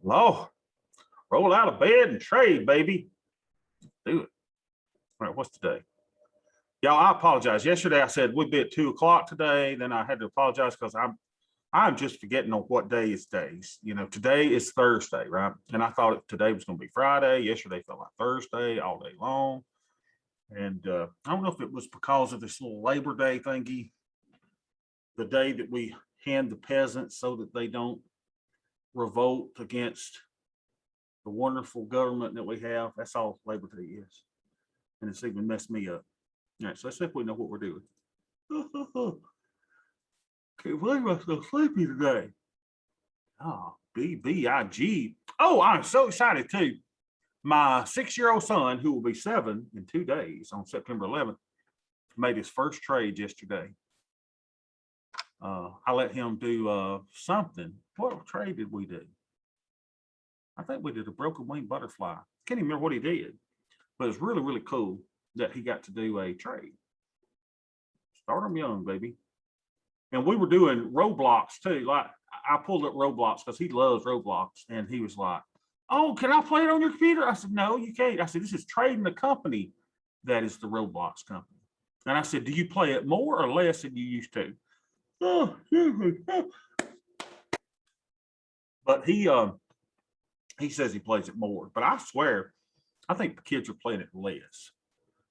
Law, roll out of bed and trade, baby. Do it. All right, what's today? Y'all, I apologize. Yesterday I said we'd be at 2:00 today. Then I had to apologize because I'm just forgetting on what day is days. You know, today is Thursday, right? And I thought today was going to be Friday. Yesterday felt like Thursday all day long. And I don't know if it was because of this little Labor Day thingy, the day that we hand the peasants so that they don't revolt against the wonderful government that we have. That's all Labor Day is. And it's even messed me up. All right, so let's see if we know what we're doing. Can't believe I'm so sleepy today. Oh, BBIG. Oh, I'm so excited too. My 6-year-old son, who will be 7 in 2 days on September 11th, made his first trade yesterday. I let him do something. What trade did we do? I think we did a broken wing butterfly. Can't even remember what he did, but it's really, really cool that he got to do a trade. Start him young, baby. And we were doing Roblox too. Like I pulled up Roblox because he loves Roblox, and he was like, "Oh, can I play it on your computer?" I said, "No, you can't." I said, "This is trading the company that is the Roblox company." And I said, "Do you play it more or less than you used to?" Oh, but he says he plays it more. But I swear, I think the kids are playing it less.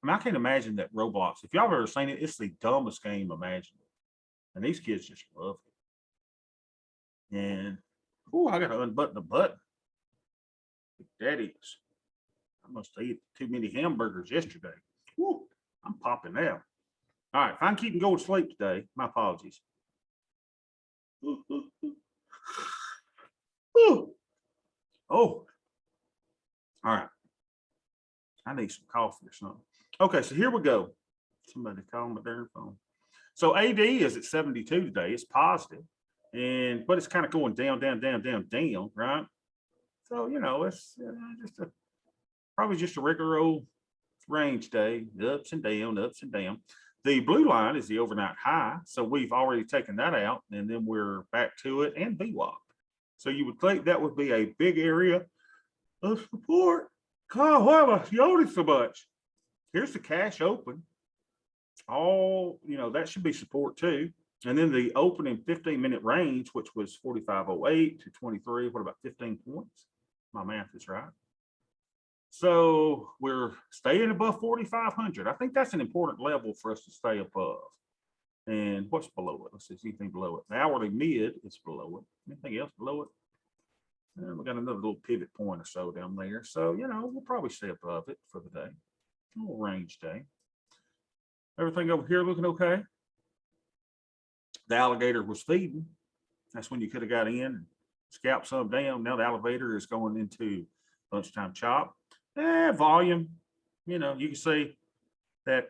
I mean, I can't imagine that Roblox. If y'all have ever seen it, it's the dumbest game imaginable. And these kids just love it. And oh, I got to unbutton the button. That is. I must have eaten too many hamburgers yesterday. Woo, I'm popping out. All right, if I can keep and go to sleep today, my apologies. Oh, all right. I need some coffee or something. Okay, so here we go. Somebody call my darn phone. So AD is at 72 today. It's positive, but it's kind of going down, right? So you know, it's probably just a regular old range day, ups and down, ups and down. The blue line is the overnight high, so we've already taken that out, and then we're back to it and VWAP. So you would think that would be a big area of support. God, why am I yawning so much? Here's the cash open. All, that should be support too. And then the opening 15-minute range, which was 45.08 to 23, what about 15 points? My math is right. So we're staying above 4,500. I think that's an important level for us to stay above. And what's below it? Let's see anything below it. The hourly mid is below it. Anything else below it? And we got another little pivot point or so down there. So, we'll probably stay above it for the day. A little range day. Everything over here looking okay. The alligator was feeding. That's when you could have got in and scalped some down. Now the elevator is going into lunchtime chop. Volume, you can see that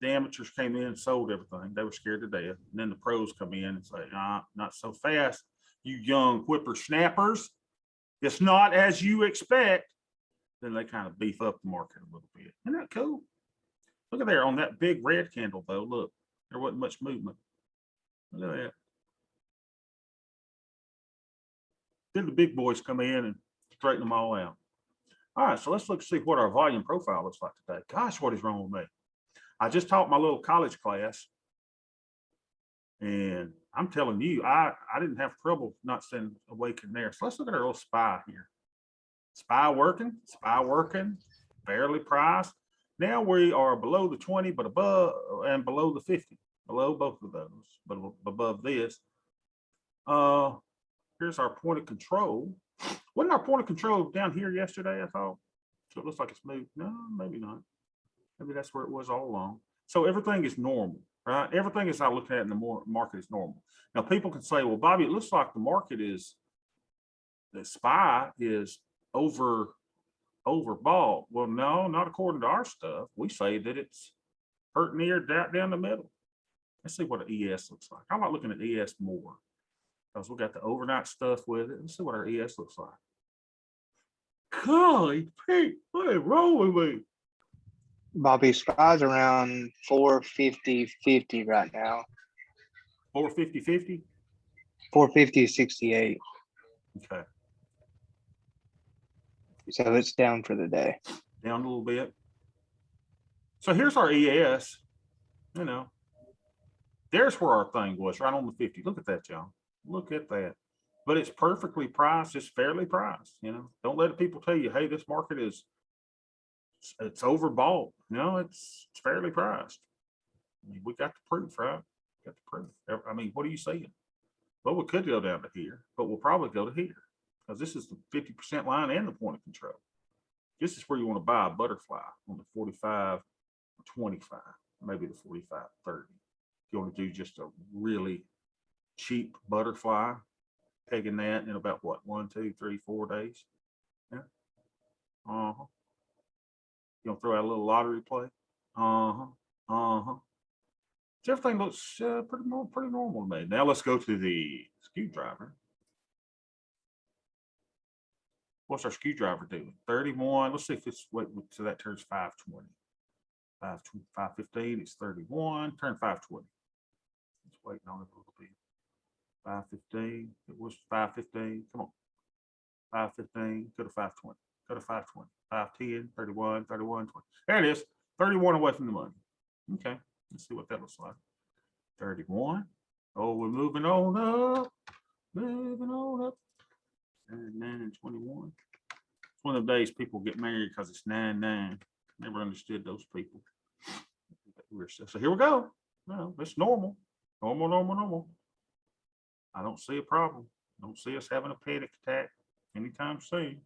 the amateurs came in and sold everything. They were scared to death. And then the pros come in and say, not so fast, you young whippersnappers. It's not as you expect. Then they kind of beef up the market a little bit. Isn't that cool? Look at there on that big red candle, though. Look, there wasn't much movement. Look at that. Then the big boys come in and straighten them all out. All right, so let's see what our volume profile looks like today. Gosh, what is wrong with me? I just taught my little college class, and I'm telling you, I didn't have trouble not staying awake in there. So let's look at our little SPY here. SPY working, fairly priced. Now we are below the 20, but above and below the 50, below both of those, but above this. Here's our point of control. Wasn't our point of control down here yesterday, I thought? So it looks like it's moved. No, maybe not. Maybe that's where it was all along. So everything is normal, right? Everything is I look at in the market is normal. Now people can say, well, Bobby, it looks like the market is, the SPY is overbought. Well, no, not according to our stuff. We say that it's hurt near down the middle. Let's see what an ES looks like. I like looking at ES more because we got the overnight stuff with it. Let's see what our ES looks like. Golly, Pete, what is wrong with me? Bobby, SPY's around 450.50 right now. 450.50? 450.68. Okay. So it's down for the day. down a little bit. So here's our ES, you know. There's where our thing was, right on the 50. Look at that, y'all. Look at that. But it's perfectly priced. It's fairly priced, you know. Don't let people tell you, hey, this market is, it's overbought. No, it's fairly priced. I mean, we got the proof, right? Got the proof. I mean, what are you saying? Well, we could go down to here, but we'll probably go to here because this is the 50% line and the point of control. This is where you want to buy a butterfly on the 45 or 25, maybe the 45, 30. If you want to do just a really cheap butterfly, pegging that in about what, 1, 2, 3, 4 days. Yeah. Uh-huh. You want to throw out a little lottery play? Uh-huh. Uh-huh. So everything looks pretty normal to me. Now let's go to the screwdriver. What's our screwdriver doing? 31. Let's see if it's wait, so that turns 520. 515 is 31. Turn 520. Just waiting on it a little bit. 515. It was 515. Come on. 515. Go to 520. Go to 520. 510. 31. 31. 20. There it is. 31 away from the money. Okay. Let's see what that looks like. 31. Oh, we're moving on up. Moving on up. 9 and 21. It's one of the days people get married because it's 9-9. Never understood those people. So here we go. No, it's normal. Normal. I don't see a problem. Don't see us having a panic attack anytime soon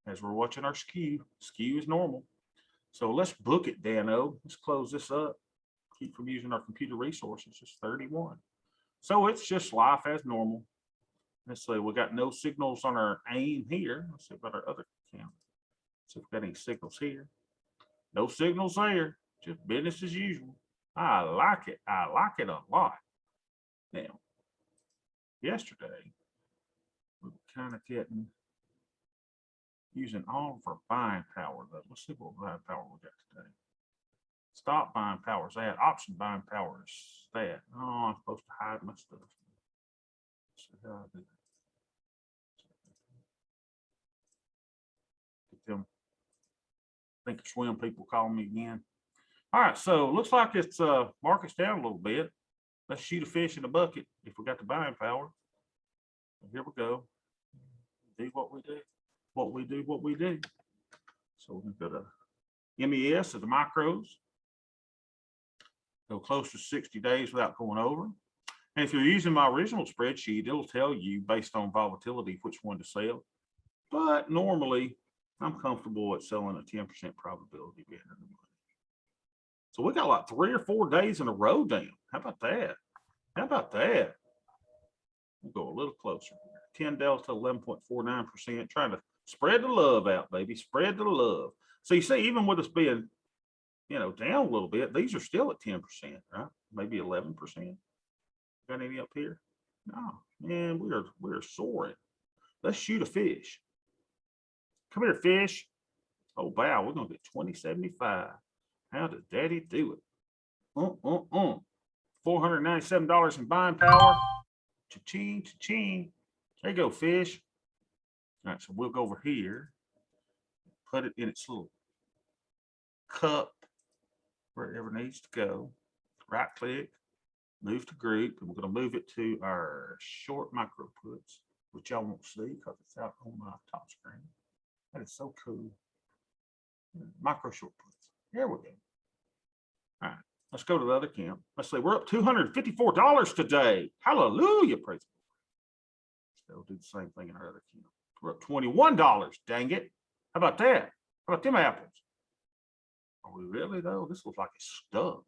as we're watching our skew. Skew is normal. So let's book it, Dano. Let's close this up. Keep from using our computer resources. It's 31. So it's just life as normal. Let's say we got no signals on our AIM here. Let's see about our other account. See if we got any signals here. No signals there. Just business as usual. I like it. I like it a lot. Now, yesterday, we were kind of getting using all of our buying power. Let's see what buying power we got today. Stop buying power is that. Option buying power is that. Oh, I'm supposed to hide my stuff. Let's see how I do that. Get them think swim people calling me again. All right, so looks like it's market's down a little bit. Let's shoot a fish in a bucket if we got the buying power. And here we go. Do what we do. What we do. So we're going to go to MES of the micros. Go close to 60 days without going over. And if you're using my original spreadsheet, it'll tell you based on volatility which one to sell. But normally, I'm comfortable at selling a 10% probability being in the money. So we got like 3 or 4 days in a row down. How about that? How about that? We'll go a little closer. 10 delta, 11.49%. Trying to spread the love out, baby. Spread the love. So you see, even with us being, you know, down a little bit, these are still at 10%, right? Maybe 11%. Got any up here? No, man, we're soaring. Let's shoot a fish. Come here, fish. Oh, wow, we're gonna get 2075. How did daddy do it? $497 in buying power. Cha-ching, cha-ching. There you go, fish. All right, so we'll go over here, put it in its little cup wherever it needs to go. Right click, move to group, and we're going to move it to our short micro puts, which y'all won't see because it's out on my top screen. That is so cool. Micro short puts. There we go. All right, let's go to the other account. Let's see, we're up $254 today. Hallelujah, praise the Lord. Still do the same thing in our other account. We're up $21. Dang it. How about that? How about them apples? Are we really though? This looks like it's stuck.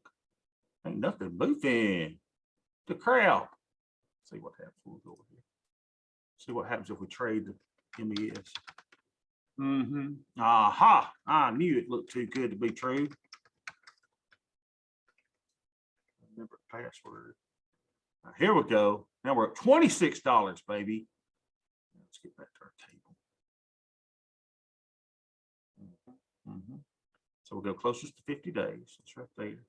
Ain't nothing moving. The crowd. See what happens. We'll go over here. See what happens if we trade the MES. Aha. I knew it looked too good to be true. Remember the password. Now, here we go. Now we're at $26, baby. Let's get back to our table. So we'll go closest to 50 days. It's right there.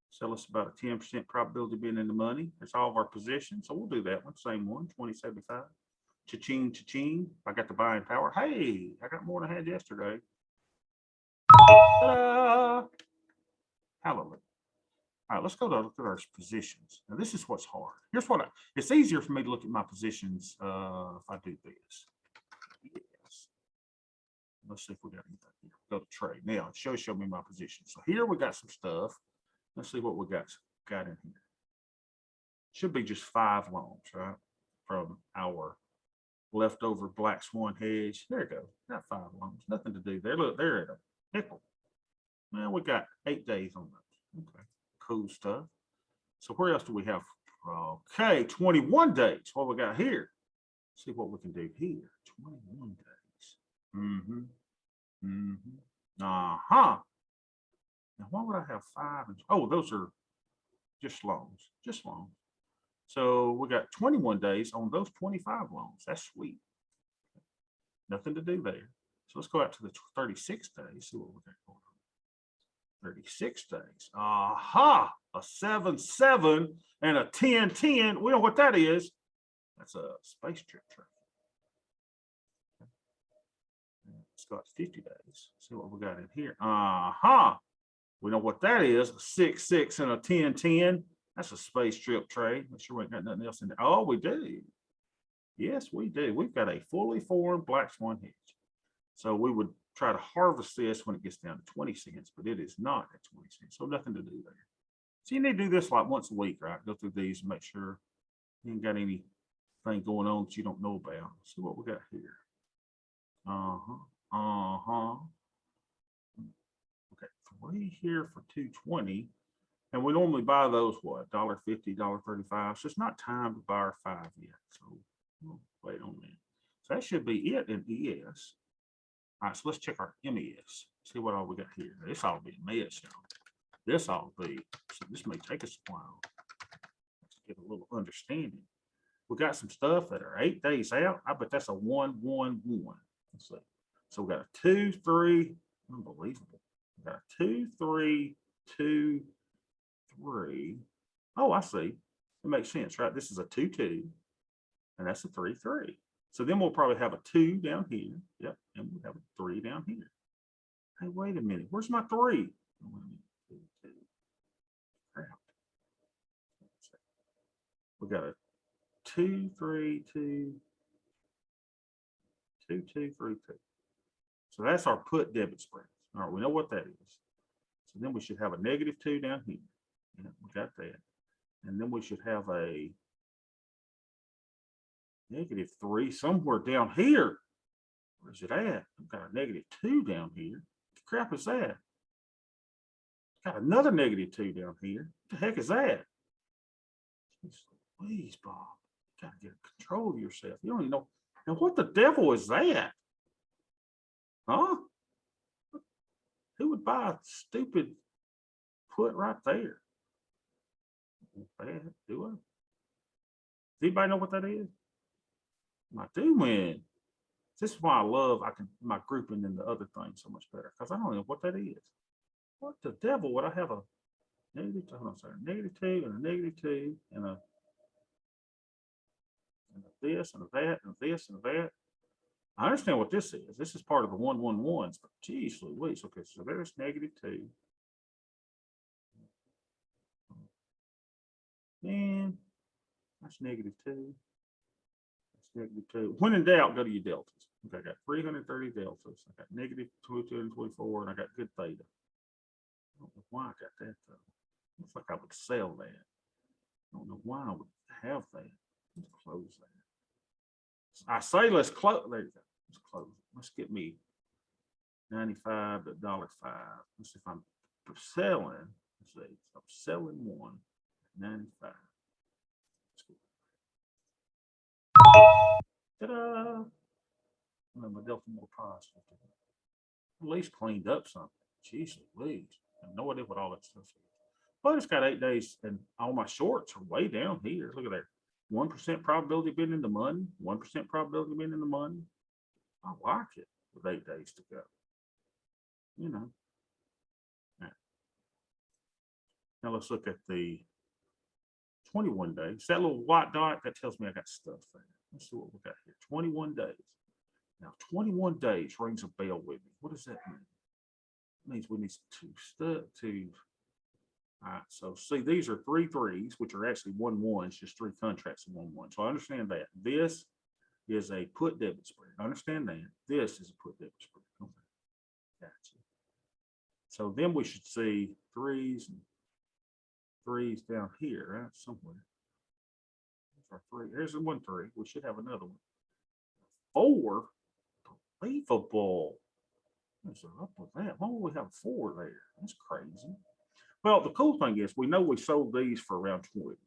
Sell us about a 10% probability of being in the money. That's all of our positions. So we'll do that one. Same one, 2075. Cha-ching, cha-ching. I got the buying power. Hey, I got more than I had yesterday. Ta-da! Hallelujah. All right, let's go to look at our positions. Now, this is what's hard. Here's what it's easier for me to look at my positions if I do this. Yes. Let's see if we got anything here. Go to trade. Now, show me my position. So here we got some stuff. Let's see what we got in here. Should be just 5 loans, right? From our leftover Black Swan hedge. There you go. Got 5 loans. Nothing to do there. Look, they're at a nickel. Well, we got 8 days on those. Okay, cool stuff. So where else do we have? Okay, 21 days. What we got here? See what we can do here. 21 days. Uh-huh. Now, why would I have 5? Oh, those are just loans. Just loans. So we got 21 days on those 25 loans. That's sweet. Nothing to do there. So let's go out to the 36 days. See what we got going on. 36 days. Aha! A 7-7 and a 10-10. We know what that is. That's a space trip trade. Let's go out to 50 days. See what we got in here. Aha! We know what that is. A 6-6 and a 10-10. That's a space trip trade. Make sure we ain't got nothing else in there. Oh, we do. Yes, we do. We've got a fully formed Black Swan hedge. So we would try to harvest this when it gets down to 20 cents, but it is not at 20 cents. So nothing to do there. So you need to do this like once a week, right? Go through these and make sure you ain't got anything going on that you don't know about. See what we got here. Okay, 3 here for 220. And we normally buy those, what, $1.50, $1.35. So it's not time to buy our 5 yet. So we'll wait on that. So that should be it in ES. All right, so let's check our MES. See what all we got here. This ought to be a mess, y'all. This ought to be, so this may take us a while. Let's get a little understanding. We got some stuff that are 8 days out. I bet that's a 1-1-1. Let's see. So we got a 2-3. Unbelievable. We got a 2-3, 2-3. Oh, I see. It makes sense, right? This is a 2-2, and that's a 3-3. So then we'll probably have a 2 down here. Yep, and we'll have a 3 down here. Hey, wait a minute. Where's my 3? Crap. We got a 2-3-2, 2-2-3-2. So that's our put debit spread. All right, we know what that is. So then we should have a -2 down here. Yeah, we got that. And then we should have a -3 somewhere down here. Where's it at? I've got a -2 down here. What the crap is that? Got another -2 down here. What the heck is that? Please, Bob. You gotta get control of yourself. You don't even know. And what the devil is that? Huh? Who would buy a stupid put right there? Bad, do I? Does anybody know what that is? I do, man. This is why I love my grouping and the other thing so much better, because I don't know what that is. What the devil would I have a -2? Hold on, sorry, -2 and a -2 and a this and a that and a this and a that. I understand what this is. This is part of the 1-1-1s, but geez Louise. Okay, so there's -2. Man, that's -2. That's -2. When in doubt, go to your deltas. Okay, I got 330 deltas. I got -224, and I got good theta. I don't know why I got that though. Looks like I would sell that. I don't know why I would have that. Let's close that. I say let's close. There you go. Let's close it. Let's get me 95 to $1.05. Let's see if I'm selling. Let's see. I'm selling 1 95. Ta-da! My Delta more positive. At least cleaned up something. Jeez Louise. I have no idea what all that stuff is. But it's got 8 days and all my shorts are way down here. Look at there. 1% probability of being in the money. 1% probability of being in the money. I like it with 8 days to go. You know. Now let's look at the 21 days. That little white dot, that tells me I got stuff there. Let's see what we got here. 21 days. Now, 21 days rings a bell with me. What does that mean? It means we need to. All right, so see, these are 3 3s, which are actually 1 1s, just 3 contracts in 1 1. So I understand that. This is a put debit spread. I understand that. This is a put debit spread. Okay. Gotcha. So then we should see 3s and 3s down here, right? Somewhere. There's our 3. There's 1 3. We should have another one. 4. Unbelievable. What's up with that? Why would we have 4 there? That's crazy. Well, the cool thing is we know we sold these for around 20.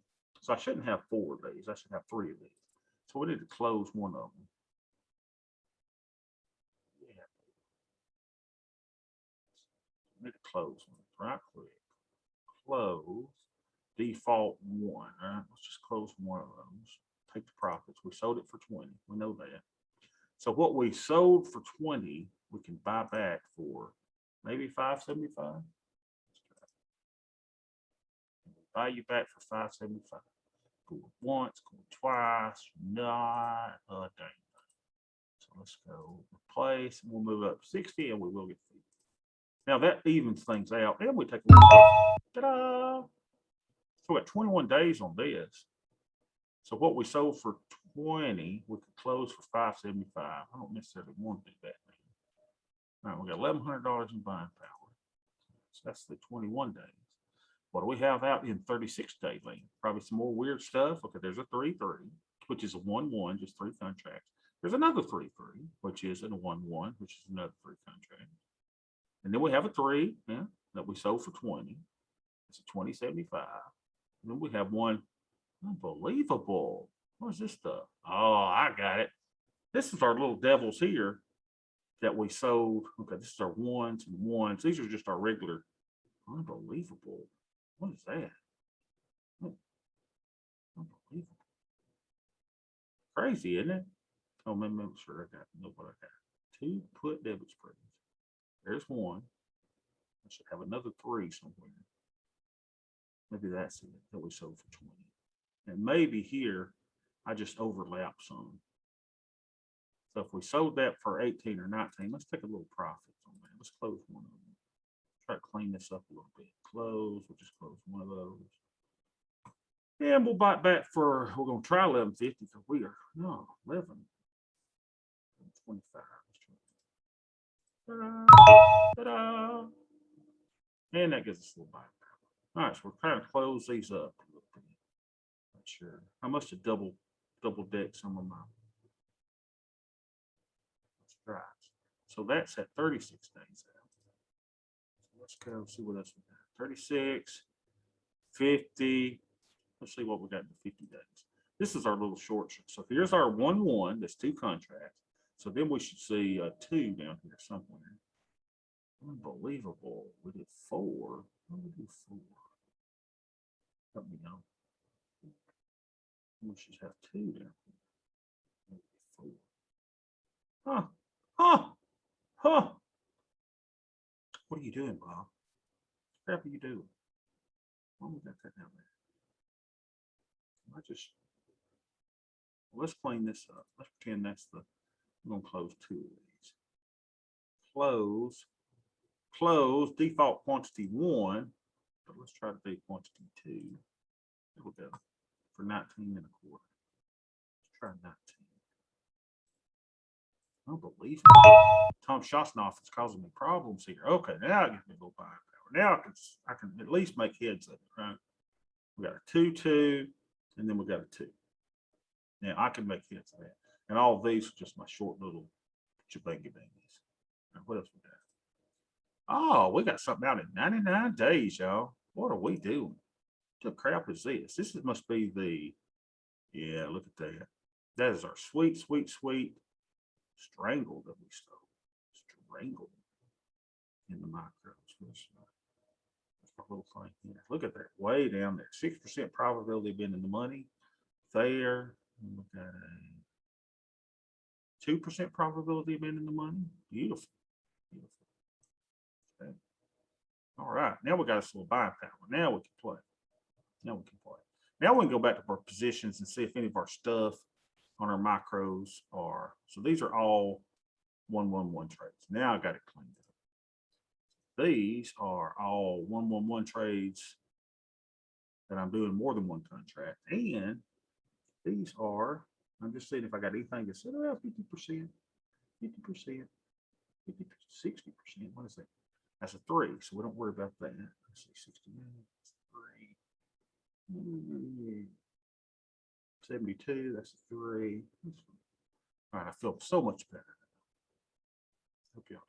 So I shouldn't have 4 of these. I should have 3 of these. So we need to close one of them. Yeah. We need to close one. Right click. Close. Default 1. All right. Let's just close one of those. Take the profits. We sold it for 20. We know that. So what we sold for 20, we can buy back for maybe 575. Buy you back for 575. Go once, go twice, not a dang. So let's go replace, and we'll move up 60, and we will get 50. Now that evens things out, and we take a look. Ta-da! So we got 21 days on this. So what we sold for 20, we could close for 575. I don't necessarily want to do that. All right, we got $1,100 in buying power. So that's the 21 days. What do we have out in 36-day lane? Probably some more weird stuff. Okay, there's a 3 3, which is a 1 1, just 3 contracts. There's another 3 3, which is a 1 1, which is another 3 contract. And then we have a 3, yeah, that we sold for 20. It's a 2075. And then we have one. Unbelievable. What is this stuff? Oh, I got it. This is our little devils here that we sold. Okay, this is our 1s and 1s. These are just our regular. Unbelievable. What is that? Oh, unbelievable. Crazy, isn't it? Oh, let me make sure I got know what I got. 2 put debit spreads. There's 1. I should have another 3 somewhere. Maybe that's it that we sold for 20. And maybe here I just overlap some. So if we sold that for 18 or 19, let's take a little profit on that. Let's close one of them. Try to clean this up a little bit. Close, we'll just close one of those. And we'll buy it back for, we're going to try 1150 because we are, no, 11. 25. Ta-da, ta-da. And that gives us a little buy power. All right, so we're trying to close these up a little bit. Not sure. I must have double decked some of my stripes. So that's at 36 days out. So let's go see what else we got. 36, 50. Let's see what we got in 50 days. This is our little short. So here's our 1 1. That's 2 contracts. So then we should see a 2 down here somewhere. Unbelievable. We did 4. What did we do 4? Let me know. We should have 2 down here. Maybe 4. Huh. Huh. Huh. What are you doing, Bob? What are you doing? Why we got that down there? I just, let's clean this up. Let's pretend that's the, we're gonna close 2 of these. Close, default quantity 1, but let's try to do quantity 2. There we go. For 19 and a quarter. Let's try 19. Unbelievable. Tom Shosnoff is causing me problems here. Okay, now I get me a little buying power. Now I can at least make heads of it, right? We got a 2 2, and then we got a 2. Now I can make heads of that. And all of these are just my short little jabangy bangies. Now, what else we got? Oh, we got something out in 99 days, y'all. What are we doing? What the crap is this? This must be the, yeah, look at that. That is our sweet strangle that we stole. Strangle in the micros. That's our little thing here. Look at that, way down there. 6% probability of being in the money. There, look at a 2% probability of being in the money. Beautiful, beautiful. Okay. All right, now we got us a little buying power. Now we can play. Now we can go back to our positions and see if any of our stuff on our micros are, so these are all 111 trades. Now I got it cleaned up. These are all 111 trades that I'm doing more than one contract. And these are, I'm just seeing if I got anything that said, well, 50%, 50%, 50, 60%. What is that? That's a 3. So we don't worry about that. Let's see, 69, 3. 72, that's a 3. All right, I feel so much better. Okay.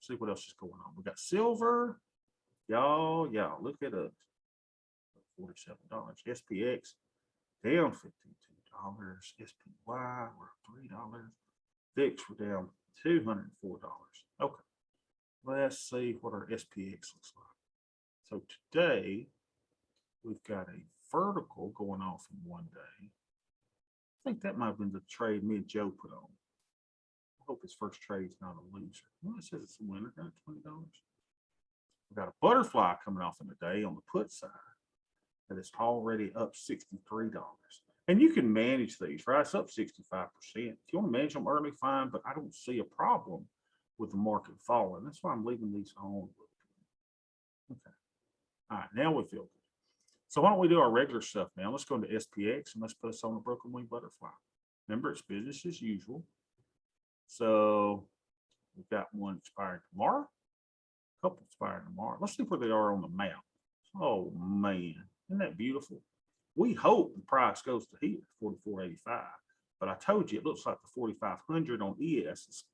See what else is going on. We got silver. Y'all, look at us. $47. SPX down $52. SPY, we're $3. VIX, we're down $204. Okay. Let's see what our SPX looks like. So today, we've got a vertical going off in one day. I think that might have been the trade me and Joe put on. I hope his first trade's not a loser. Well, it says it's a winner, got $20. We've got a butterfly coming off in the day on the put side that is already up $63. And you can manage these, right? It's up 65%. If you want to manage them early, fine, but I don't see a problem with the market falling. That's why I'm leaving these on. Okay. All right, now we feel good. So why don't we do our regular stuff now? Let's go into SPX and let's put us on a broken wing butterfly. Remember, it's business as usual. So we've got one expiring tomorrow, a couple expiring tomorrow. Let's see where they are on the map. Oh man, isn't that beautiful? We hope the price goes to here, 44.85. But I told you it looks like the 4,500 on ES is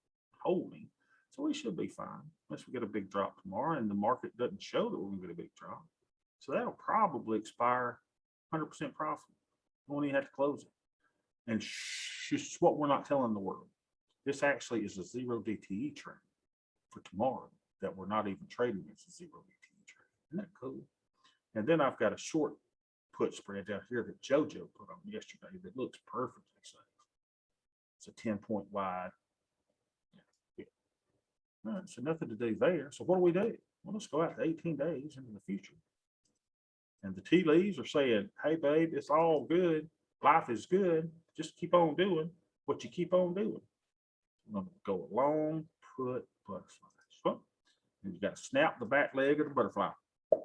holding. So we should be fine unless we get a big drop tomorrow and the market doesn't show that we're going to get a big drop. So that'll probably expire 100% profit. We won't even have to close it. And it's what we're not telling the world. This actually is a 0 DTE trade for tomorrow that we're not even trading as a 0 DTE trade. Isn't that cool? And then I've got a short put spread down here that JoJo put on yesterday that looks perfectly safe. It's a 10-point wide. Yeah. All right, so nothing to do there. So what do we do? Well, let's go out to 18 days into the future. And the tea leaves are saying, hey, babe, it's all good. Life is good. Just keep on doing what you keep on doing. I'm going to go along, put butterfly. So, and you got to snap the back leg of the butterfly. Like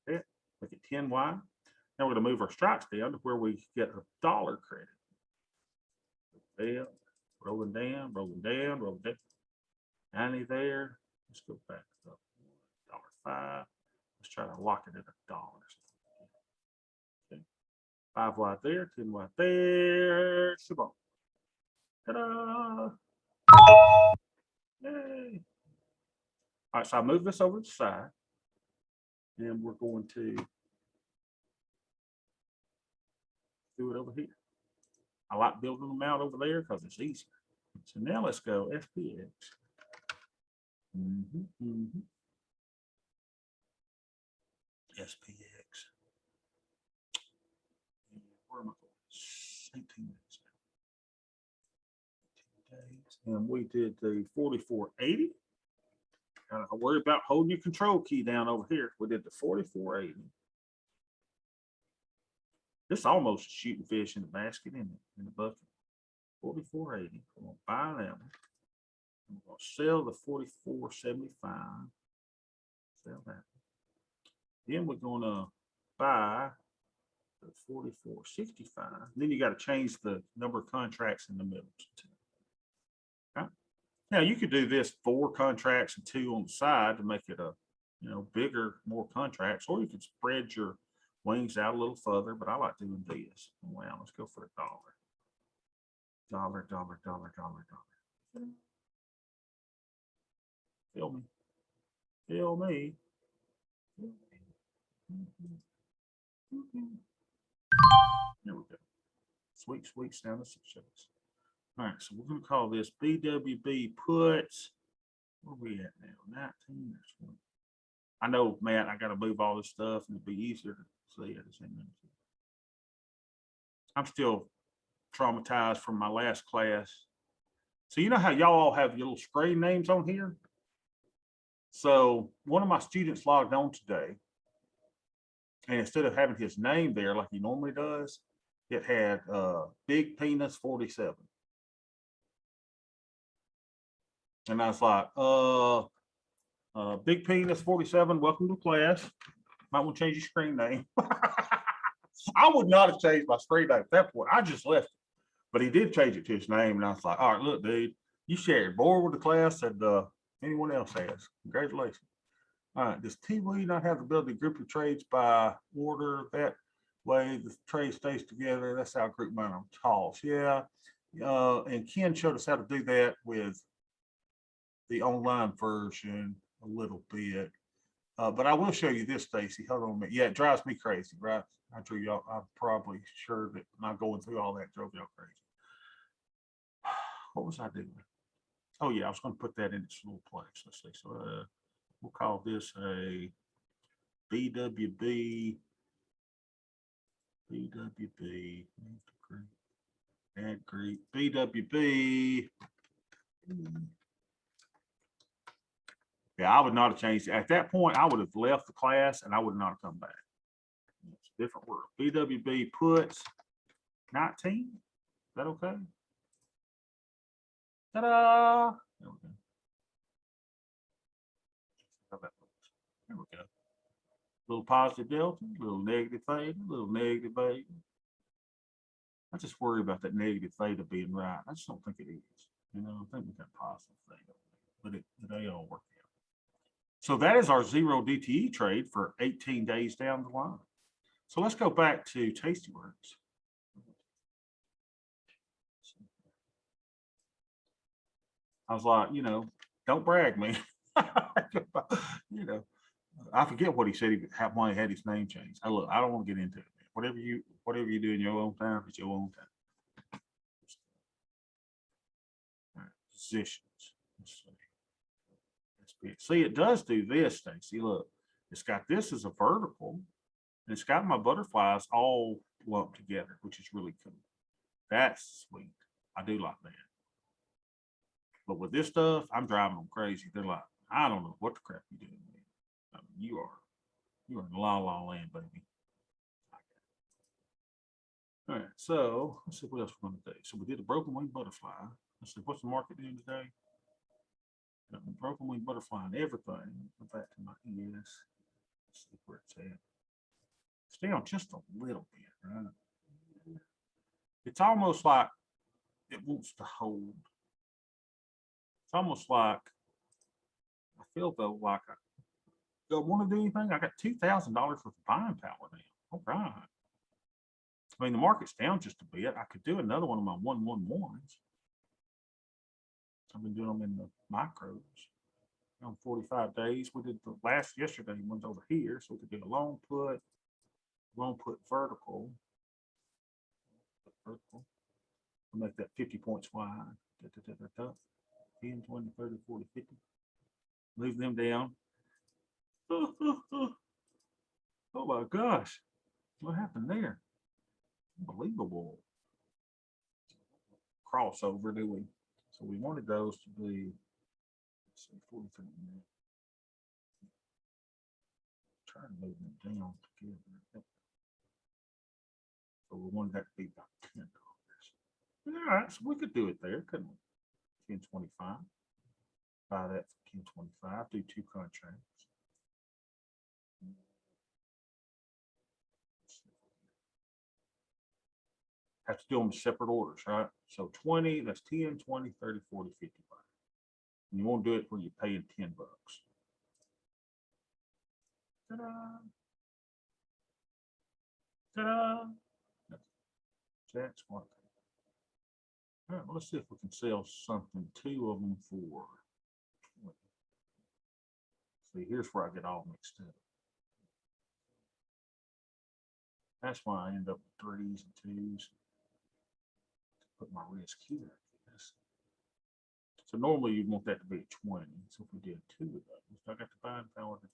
that. Look at 10 wide. Now we're going to move our strikes down to where we get $1 credit. Down, rolling down, rolling down, rolling down. 90 there. Let's go back to $1.05. Let's try to lock it at $1. Okay. 5 wide there, 10 wide there. Shabon. Ta-da! Yay! All right, so I move this over to the side, and we're going to do it over here. I like building them out over there because it's easier. So now let's go SPX. SPX. Where am I going? 18 minutes now. 18 days. And we did the 44.80. I worry about holding your control key down over here. We did the 44.80. This almost shooting fish in the basket, in the bucket. 44.80. We're going to buy that one. We're going to sell the 44.75. Sell that. Then we're going to buy the 44.65. Then you got to change the number of contracts in the middle. Okay. Now you could do this 4 contracts and 2 on the side to make it a, bigger, more contracts, or you could spread your wings out a little further. But I like doing this. Wow, let's go for $1. Dollar. Feel me. Feel me. There we go. Sweet sound of success. All right, so we're going to call this BWB puts. Where are we at now? 19 or 20. I know, Matt, I got to move all this stuff and it'd be easier to see it. I'm still traumatized from my last class. So you know how y'all all have your little screen names on here? So one of my students logged on today, and instead of having his name there like he normally does, it had Big Penis 47. And I was like, Big Penis 47, welcome to class. Might want to change your screen name. I would not have changed my screen name at that point. I just left it. But he did change it to his name. And I was like, all right, look, dude, you shared more with the class than anyone else has. Congratulations. All right, does TV not have the ability to group your trades by order? That way the trade stays together. That's how group momentum talks. Yeah. And Ken showed us how to do that with the online version a little bit. But I will show you this, Stacy. Hold on a minute. Yeah, it drives me crazy, right? I drew y'all. I'm probably sure that not going through all that drove y'all crazy. What was I doing? Oh yeah, I was going to put that in its little place. Let's see. So we'll call this a BWB. BWB. Add Greek. BWB. Yeah, I would not have changed it. At that point, I would have left the class and I would not have come back. It's a different world. BWB puts 19. Is that okay? Ta-da! There we go. How that looks. There we go. Little positive delta, little negative theta, little negative beta. I just worry about that negative theta being right. I just don't think it is. You know, I think we got positive theta, but they all work out. So that is our 0 DTE trade for 18 days down the line. So let's go back to Tastyworks. I was like, you know, don't brag, man. You know, I forget what he said. Why he had his name changed. I don't want to get into it. Man. Whatever you do in your own time, it's your own time. All right, positions. Let's see. See, it does do this, Stacy. Look, it's got this as a vertical, and it's got my butterflies all lumped together, which is really cool. That's sweet. I do like that. But with this stuff, I'm driving them crazy. They're like, I don't know what the crap you're doing, man. I mean, you are in la la land, baby. All right, so let's see what else we're going to do. So we did a broken wing butterfly. Let's see what's the market doing today. Broken wing butterfly and everything. Go back to my ES. Let's see where it's at. It's down just a little bit, right? It's almost like it wants to hold. It's almost like I feel though like I don't want to do anything. I got $2,000 worth of buying power now. All right. I mean, the market's down just a bit. I could do another one of my 111s. I've been doing them in the micros on 45 days. We did the yesterday ones over here. So we could do a long put vertical. Vertical. I'll make that 50 points wide. 10, 20, 30, 40, 50. Move them down. Oh my gosh. What happened there? Unbelievable. Crossover, do we? So we wanted those to be, let's see, 43 minutes. Try to move them down together. So we wanted that to be about $10. All right, so we could do it there, couldn't we? 10.25. Buy that for 10.25. Do 2 contracts. Have to do them in separate orders, right? So 20, that's 10, 20, 30, 40, 50. And you want to do it where you're paying $10. Ta-da. Ta-da. That's one thing. All right, well, let's see if we can sell something, 2 of them for 20. See, here's where I get all mixed up. That's why I end up with 3s and 2s. Put my risk here, I guess. So normally you want that to be a 20. So if we did 2 of those, I got the buying power to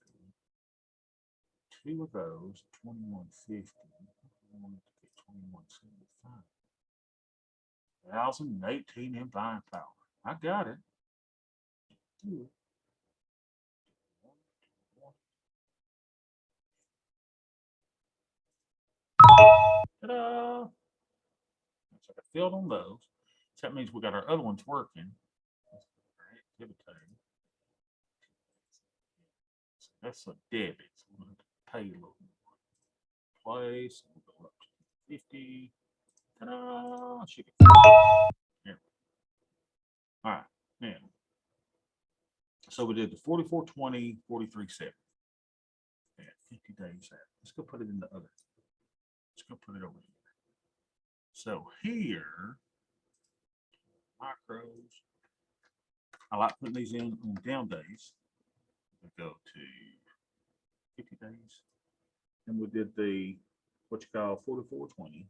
do 2 of those, 21.50. I wanted to get 21.75. 1,018 in buying power. I got it. Ta-da! got a field on those. So that means we got our other ones working. Activity. So that's a debit. So we're going to pay a little more. Place. We'll go up to 50. Ta-da! Ship it. Here. All right. Now. So we did the 44.20, 43.7. Yeah, 50 days out. Let's go put it in the other. Let's go put it over here. So here, micros. I like putting these in on down days. We go to 50 days. And we did the what you call 44.20.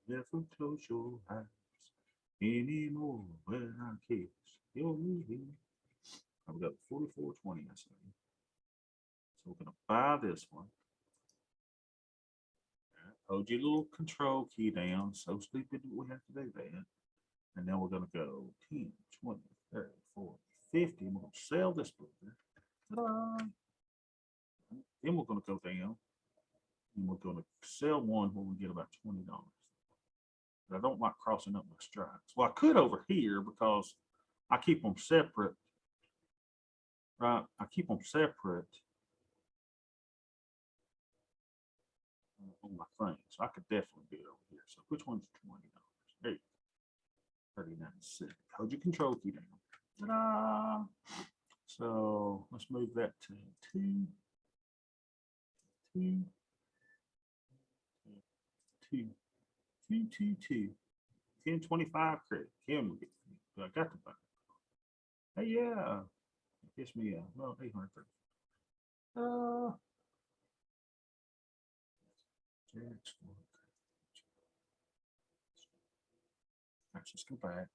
Never close your eyes anymore when I kiss your lips. I've got 44.20, I say. So we're gonna buy this one. Hold your little control key down. So stupid we have to do that. And then we're gonna go 10, 20, 30, 40, 50. We're gonna sell this book. Ta-da! Then we're gonna go down and we're gonna sell one when we get about $20. But I don't like crossing up my strikes. Well, I could over here because I keep them separate. Right, I keep them separate on my thing, so I could definitely do it over here. So which one's $20? Hey, 39.6. Hold your control key down. Ta-da! So let's move that to 2, 2, 2, 2, 2, 2. 10.25 credit. Can we get? I got the buy. Hey, yeah. Gives me a well 830. Let's just go back.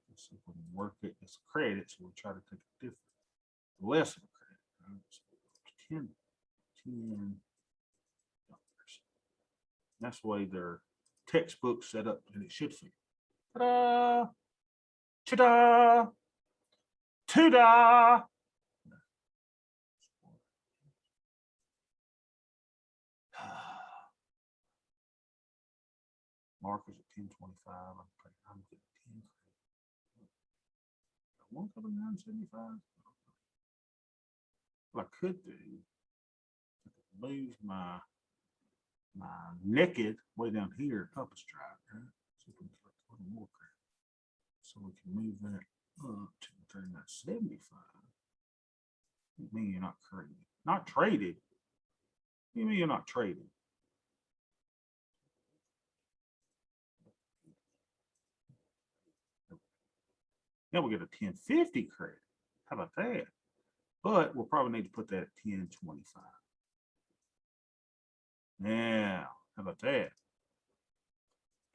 Let's see if we can work it as credit. So we'll try to take a different, less of a credit. Right? So $10. That's the way their textbook set up, and it should fit. Ta-da! Ta-da! Ta-da! Markers at 10.25. I'm getting 10 credit. 179.75. What I could do, I could move my naked way down here up a stripe, right? So we can collect a little more credit. So we can move that up to 39.75. You mean you're not trading? Not traded. You mean you're not trading? Now we get a 10.50 credit. How about that? But we'll probably need to put that at 10.25. Now, how about that?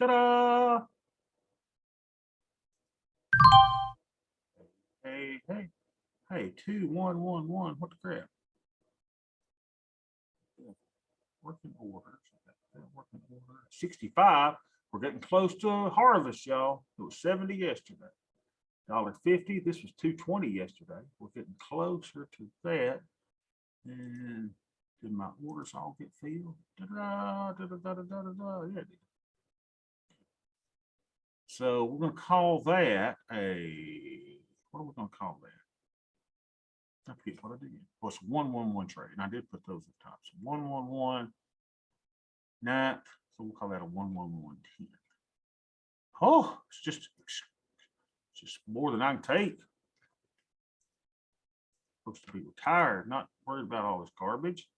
Ta-da! Hey, hey, hey, 2.111. What the crap? Working orders. Working order. 65. We're getting close to harvest, y'all. It was 70 yesterday. $1.50. This was 2.20 yesterday. We're getting closer to that. And did my orders all get filled? Da-da, da-da, da-da, da-da. Yeah, so we're going to call that a, what are we going to call that? I forget what I did. Well, it's 111 trade. And I did put those at the top. So 111, 9th. So we'll call that a 111.10. Oh, it's just more than I can take. Supposed to be retired, not worried about all this garbage.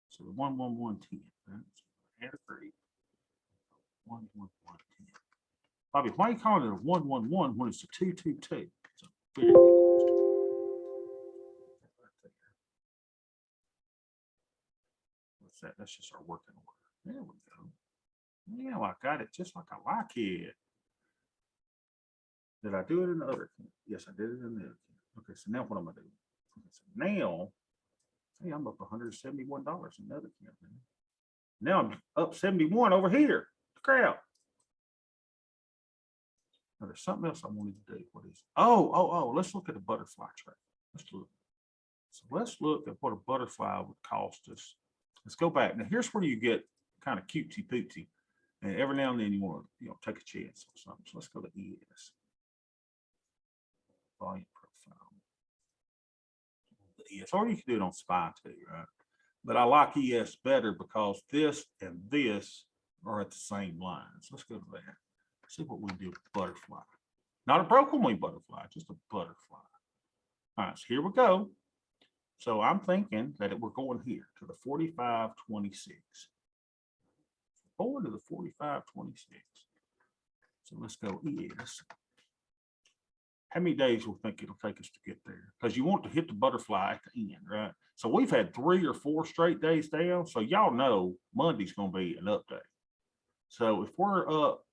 So the 111.10. Right? Add a grade. 111.10. Bobby, why are you calling it a 111 when it's a 222? It's a very good What's that? That's just our working order. There we go. Yeah, I got it just like I like it. Did I do it in the other account? Yes, I did it in the other account. Okay, so now what am I doing? Okay, so now, hey, I'm up $171 in the other account. Now I'm up 71 over here. Crap. Now there's something else I wanted to do. What is? Oh, let's look at a butterfly trade. Let's look. So let's look at what a butterfly would cost us. Let's go back. Now here's where you get kind of cutesy pootsy. And every now and then you want to, take a chance on something. So let's go to ES. Volume profile. ES, or you can do it on SPY too, right? But I like ES better because this and this are at the same line. So let's go to that. See what we do with butterfly. Not a broken wing butterfly, just a butterfly. All right, so here we go. So I'm thinking that we're going here to the 45.26. Going to the 45.26. So let's go ES. How many days will think it'll take us to get there? Because you want to hit the butterfly at the end, right? So we've had 3 or 4 straight days down. So y'all know Monday's going to be an up day. So if we're up,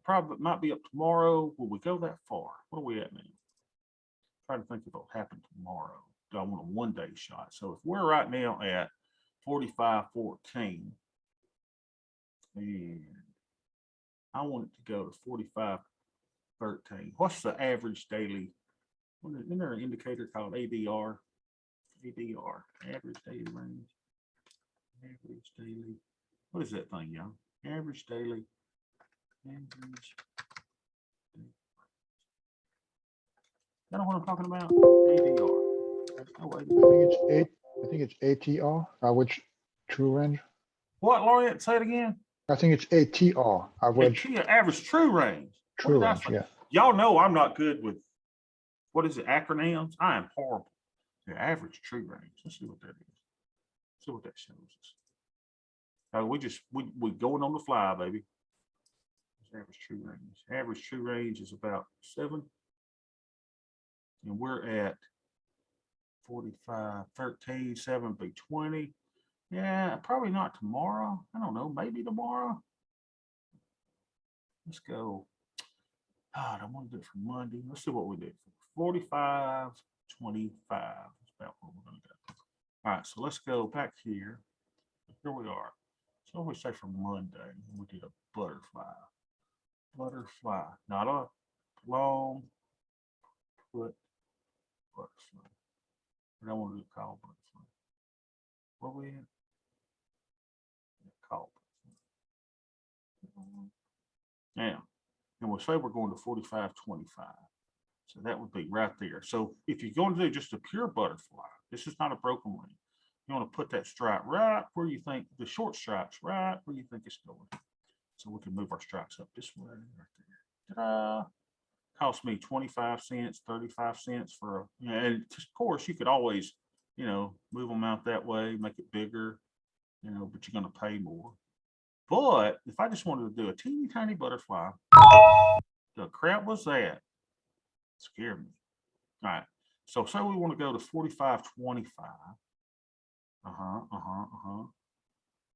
probably might be up tomorrow. Will we go that far? What are we at now? Trying to think if it'll happen tomorrow. Do I want a 1 day shot? So if we're right now at 45.14 and I want it to go to 45.13. What's the average daily? Isn't there an indicator called ADR? ADR, average daily range. Average daily. What is that thing, y'all? Average daily. Average. You know what I'm talking about? ADR. Oh, ADR. I think it's ATR, average true range. What, Laureate? Say it again. I think it's ATR, average Average true range. What true did I range, say? yeah. Y'all know I'm not good with, what is it, acronyms? I am horrible. The average true range. Let's see what that is. See what that shows us. We going on the fly, baby. Average true range. Average true range is about 7. And we're at 45.13, 7 be 20. Yeah, probably not tomorrow. I don't know, maybe tomorrow. Let's go. I don't want to do it for Monday. Let's see what we did. 45.25. That's about where we're going to go. All right, so let's go back here. Here we are. So we say for Monday, we did a butterfly. Butterfly, not a long put butterfly. I don't want to do call butterfly. What we in? Call butterfly. Now, and we'll say we're going to 45.25. So that would be right there. So if you're going to do just a pure butterfly, this is not a broken wing. You want to put that stripe right where you think the short stripes right where you think it's going. So we can move our stripes up this way right there. Ta-da! Cost me 25 cents, 35 cents for and of course you could always, move them out that way, make it bigger, but you're going to pay more. But if I just wanted to do a teeny tiny butterfly, the crap was that? Scared me. All right. So say we want to go to 45.25.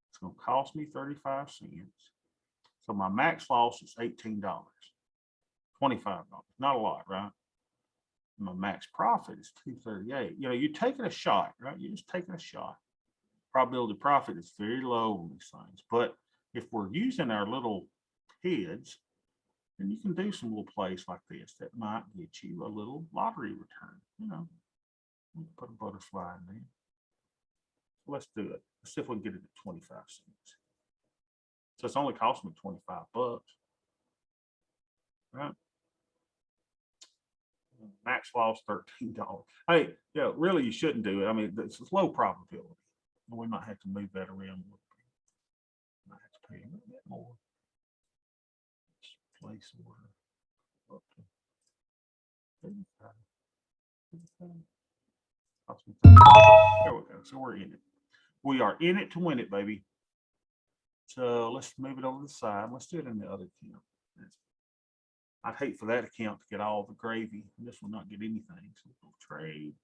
It's going to cost me 35 cents. So my max loss is $18. $25. Not a lot, right? My max profit is $238. You're taking a shot, right? You're just taking a shot. Probability of profit is very low on these things. But if we're using our little heads, then you can do some little plays like this that might get you a little lottery return. Put a butterfly in there. Let's do it. Let's see if we can get it at 25 cents. So it's only cost me $25, right? Max loss $13. Hey, really you shouldn't do it. I mean, it's low probability. And we might have to move that around. Might have to pay a little bit more. Place order up to 35. There we go. So we're in it. We are in it to win it, baby. So let's move it over to the side. Let's do it in the other account. I'd hate for that account to get all the gravy. This will not get anything. So we'll go trade.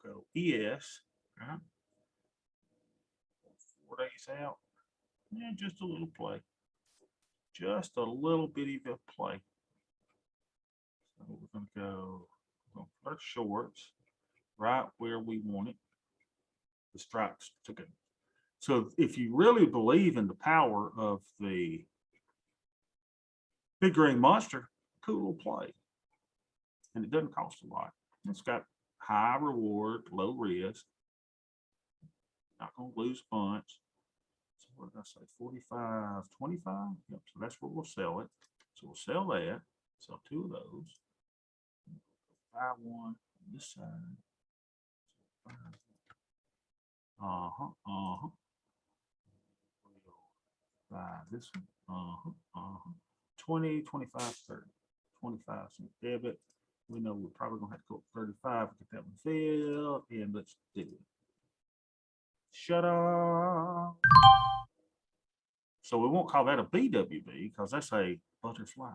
Go ES. Right? 4 days out. Yeah, just a little play. Just a little bitty bit of play. So we're going to go put our shorts right where we want it. The stripes took it. So if you really believe in the power of the Big Green Monster, cool little play. And it doesn't cost a lot. It's got high reward, low risk. Not going to lose a bunch. So what did I say? 45.25. Yep. So that's where we'll sell it. So we'll sell that. Sell two of those. Buy one on this side. Uh-huh. Uh-huh. Buy this one. 20, 25, 30. 25-cent debit. We know we're probably gonna have to go up 35 to get that one filled. And let's do it. Shut up. So we won't call that a BWB because that's a butterfly.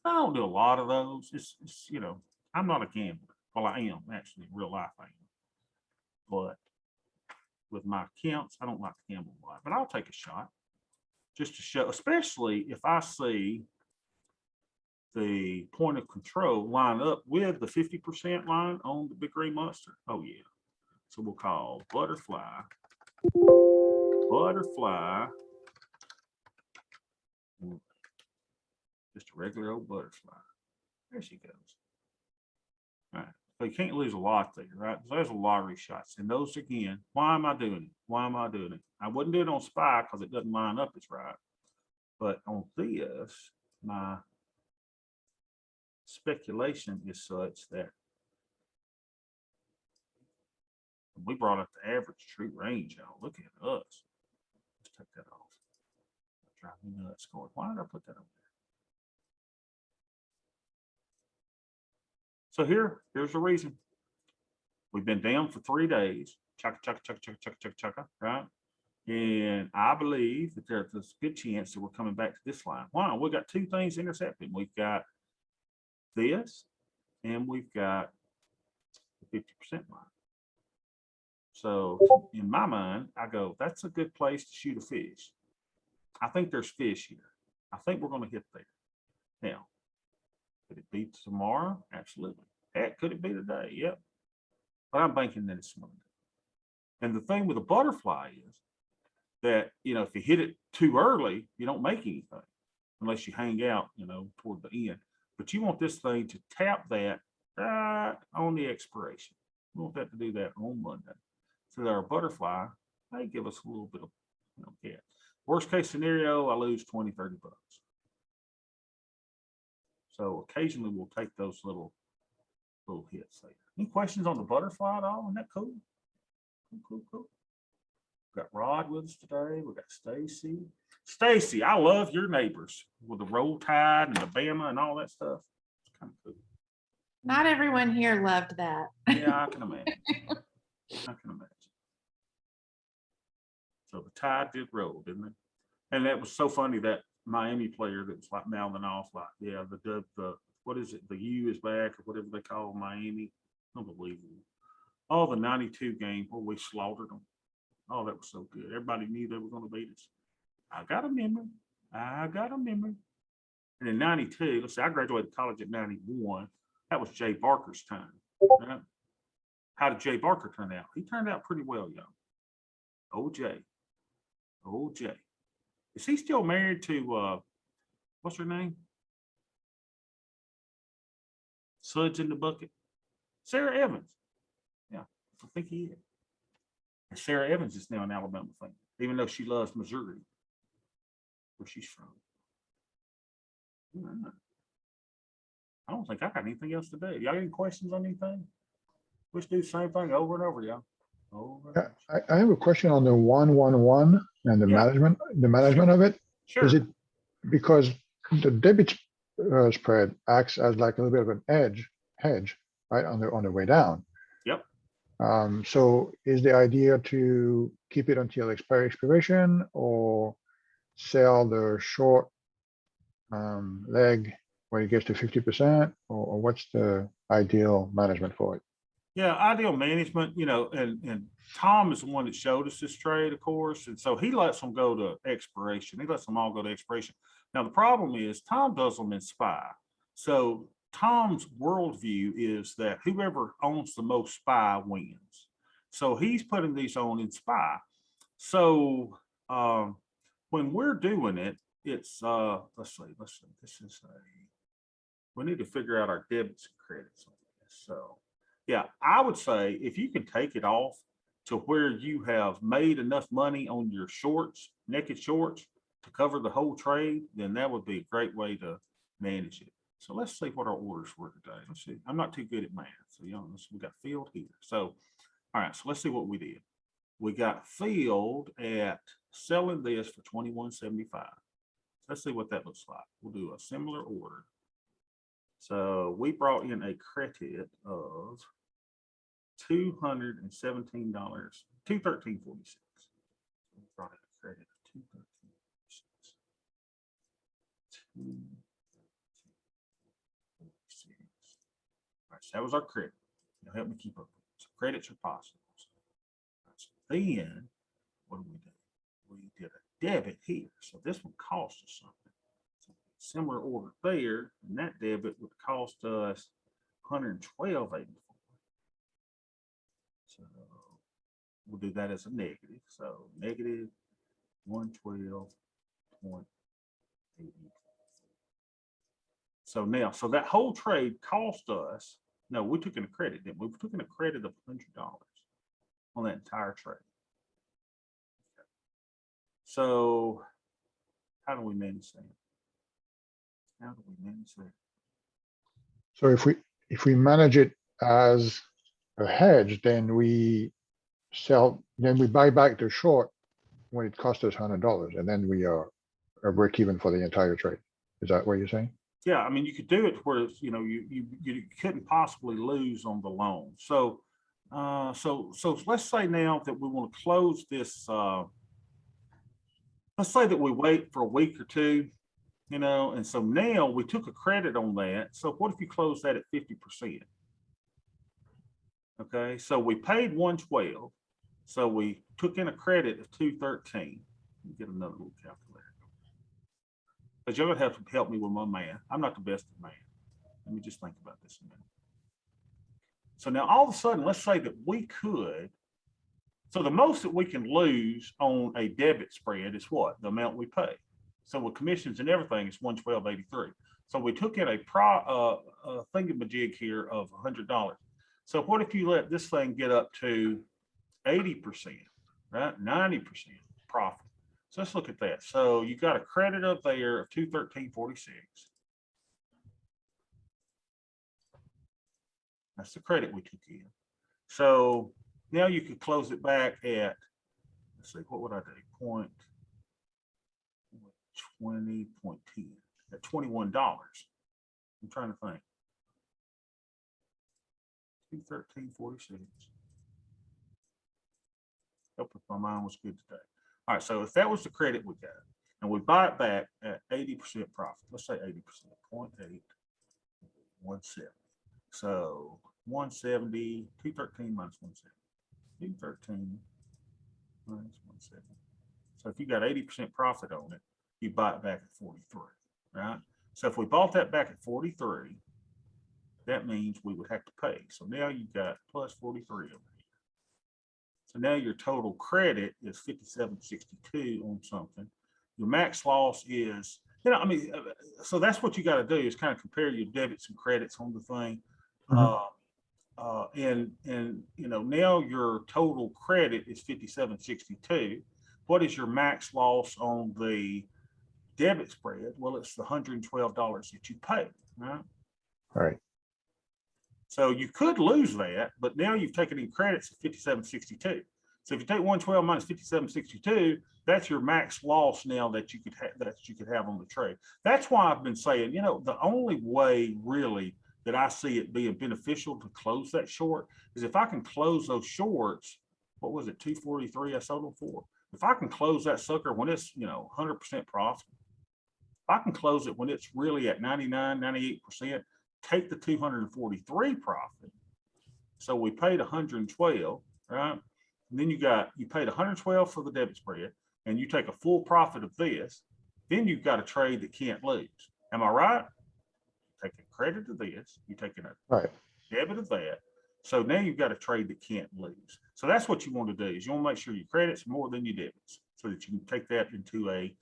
I don't do a lot of those. It's I'm not a gambler. Well, I am actually in real life. I am. But with my accounts, I don't like to gamble a lot. But I'll take a shot just to show, especially if I see the point of control line up with the 50% line on the big green mustard. Oh yeah. So we'll call butterfly. Just a regular old butterfly. There she goes. All right. So you can't lose a lot there, right? So there's a lottery shots. And those again, why am I doing it? Why am I doing it? I wouldn't do it on SPY because it doesn't line up as right. But on this, my speculation is such that we brought up the average true range, y'all. Look at us. Let's take that off. Drive me nuts. Going, why did I put that up there? So here's the reason. We've been down for 3 days. Chaka, chaka, chaka, chaka, chaka, chaka, chaka, right? And I believe that there's a good chance that we're coming back to this line. Wow, we got two things intercepting. We've got this and we've got the 50% line. So in my mind, I go, that's a good place to shoot a fish. I think there's fish here. I think we're going to hit there. Now, could it be tomorrow? Absolutely. Heck, could it be today? Yep. But I'm banking that it's Monday. And the thing with a butterfly is that, if you hit it too early, you don't make anything unless you hang out, toward the end. But you want this thing to tap that right on the expiration. You want that to do that on Monday. So our butterfly, they give us a little bit of, yeah. Worst case scenario, I lose 20, 30 bucks. So occasionally we'll take those little hits there. Any questions on the butterfly at all? Isn't that cool? Cool. Got Rod with us today. We got Stacy. Stacy, I love your neighbors with the Roll Tide and the Bama and all that stuff. It's kind of cool. Not everyone here loved that. Yeah, I can imagine. So the Tide did roll, didn't it? And that was so funny, that Miami player that was like mouthing off like, yeah, the what is it? The U is back or whatever they call Miami. Unbelievable. All the 92 game where we slaughtered them. Oh, that was so good. Everybody knew they were going to beat us. I got a memory. And in 92, let's see, I graduated college at 91. That was Jay Barker's time. Right? How did Jay Barker turn out? He turned out pretty well, y'all. Old Jay. Is he still married to, what's her name? Suds in the bucket. Sarah Evans. Yeah, I think he is. And Sarah Evans is now an Alabama fan, even though she loves Missouri, where she's from. I don't think I got anything else to do. Y'all got any questions on anything? Let's do the same thing over and over, y'all. I have a question on the 1-1-1 and the Yeah. management of it. Sure. Is it because the debit spread acts as like a little bit of an hedge, right, on the way down? Yep. So is the idea to keep it until expiration or sell the short leg when it gets to 50%, or what's the ideal management for it? Yeah, ideal management, and Tom is the one that showed us this trade, of course. And so he lets them go to expiration. He lets them all go to expiration. Now, the problem is Tom does them in SPY. So Tom's worldview is that whoever owns the most SPY wins. So he's putting these on in SPY. So when we're doing it, it's, let's see, this is we need to figure out our debits and credits on this. So yeah, I would say if you can take it off to where you have made enough money on your shorts, naked shorts, to cover the whole trade, then that would be a great way to manage it. So let's see what our orders were today. Let's see. I'm not too good at math. So, we got filled here. So, all right. So let's see what we did. We got filled at selling this for $21.75. Let's see what that looks like. We'll do a similar order. So we brought in a credit of $217, $213.46. We brought in a credit of $213.46. All right, so that was our credit. Now help me keep up. So credits are possible. Right, so then what do? We did a debit here. So this one cost us something. So similar order there, and that debit would cost us $112.84. So we'll do that as a negative. So negative 112.80. So now, so that whole trade cost us, no, we took in a credit, didn't we? We took in a credit of $100 on that entire trade. Okay. So how do we manage that? How do we manage that? So if we manage it as a hedge, then we buy back the short when it costs us $100, and then we are break even for the entire trade. Is that what you're saying? Yeah, I mean, you could do it where it's, you couldn't possibly lose on the loan. So so let's say now that we want to close this. Let's say that we wait for a week or two, and so now we took a credit on that. So what if you close that at 50%? Okay, so we paid 112. So we took in a credit of 213. Get another little calculator. But you're gonna have to help me with my math. I'm not the best at math. Let me just think about this a minute. So now all of a sudden, let's say that we could. So the most that we can lose on a debit spread is what? The amount we pay. So with commissions and everything, it's $112.83. So we took in a thingamajig here of $100. So what if you let this thing get up to 80%, right? 90% profit. So let's look at that. So you got a credit up there of $213.46. That's the credit we took in. So now you could close it back at, let's see, what would I do? 20.10 at $21. I'm trying to think. 213.46. Hope if my mind was good today. All right, so if that was the credit we got, and we buy it back at 80% profit, let's say 80%, 0.8, 170. So 170, 213 minus 170, 213 minus 170. So if you got 80% profit on it, you buy it back at 43, right? So if we bought that back at 43, that means we would have to pay. So now you've got plus 43 over here. So now your total credit is 57.62 on something. Your max loss is, so that's what you got to do is kind of compare your debits and credits on the thing. Now your total credit is 57.62. What is your max loss on the debit spread? Well, it's the $112 that you pay, right? Right. So you could lose that, but now you've taken in credits of 57.62. So if you take 112 minus 57.62, that's your max loss now that you could have on the trade. That's why I've been saying, the only way really that I see it being beneficial to close that short is if I can close those shorts. What was it, 243 I sold them for? If I can close that sucker when it's 100% profit, if I can close it when it's really at 99, 98%, take the 243 profit. So we paid 112, right? And then you paid 112 for the debit spread, and you take a full profit of this, then you've got a trade that can't lose. Am I right? Taking credit of this, you're taking a debit of that. So now you've got a trade that can't lose. So that's what you want to do is you want to make sure your credits more than your debits so that you can take that into a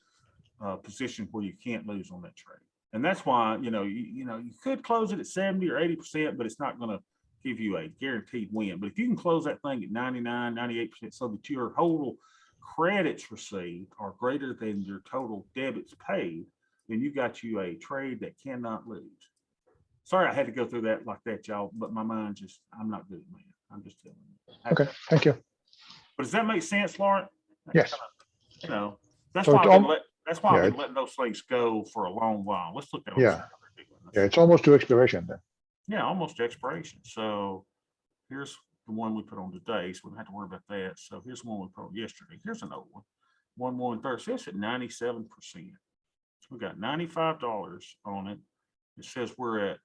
position where you can't lose on that trade. And that's why, you could close it at 70 or 80%, but it's not going to give you a guaranteed win. But if you can close that thing at 99, 98%, so that your total credits received are greater than your total debits paid, then you got you a trade that cannot lose. Sorry, I had to go through that like that, y'all, but my mind just, I'm not good, man. I'm just telling you. Okay, thank you. But does that make sense, Lauren? That Yes. kinda, you know, that's So why it's I've been al- let, that's why yeah, I've been letting those things go for a long while. Let's look at them. Yeah. Yeah, it's almost to expiration then. Yeah, almost to expiration. So here's the one we put on today, so we don't have to worry about that. So here's one we put on yesterday. Here's an old one. 1/1/3. It's at 97%. So we got $95 on it. It says we're at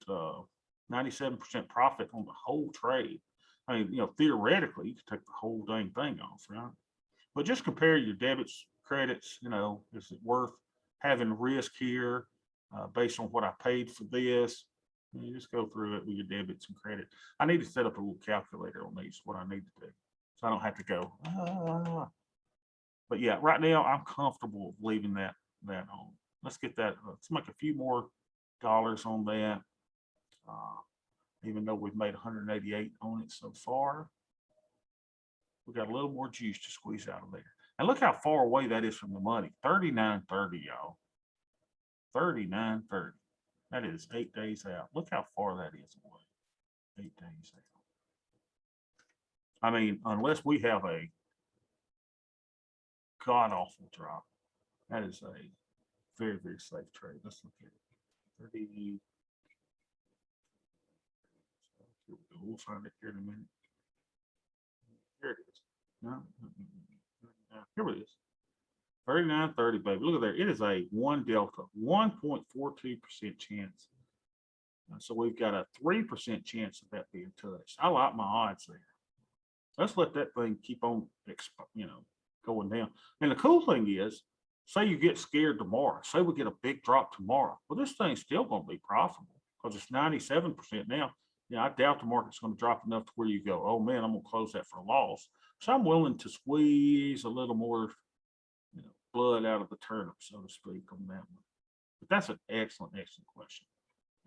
97% profit on the whole trade. I mean, you know, theoretically, you could take the whole dang thing off, right? But just compare your debits, credits, you know, is it worth having risk here based on what I paid for this? You just go through it with your debits and credit. I need to set up a little calculator on these, what I need to do. So I don't have to go. But yeah, right now I'm comfortable leaving that on. Let's get that. Let's make a few more dollars on that. Even though we've made 188 on it so far, we got a little more juice to squeeze out of there. And look how far away that is from the money. 39.30, y'all. 39.30. That is 8 days out. Look how far that is away. 8 days out. I mean, unless we have a god awful drop, that is a very, very safe trade. Let's look at it. 30. We'll find it here in a minute. Here it is. No, here it is. 39.30, baby. Look at there. It is a 1 delta, 1.42% chance. So we've got a 3% chance of that being touched. I like my odds there. Let's let that thing keep on, you know, going down. And the cool thing is, say you get scared tomorrow. Say we get a big drop tomorrow. Well, this thing's still going to be profitable because it's 97% now. Yeah, I doubt the market's going to drop enough to where you go, oh man, I'm going to close that for a loss. So I'm willing to squeeze a little more, you know, blood out of the turnip, so to speak, on that one. But that's an excellent, excellent question.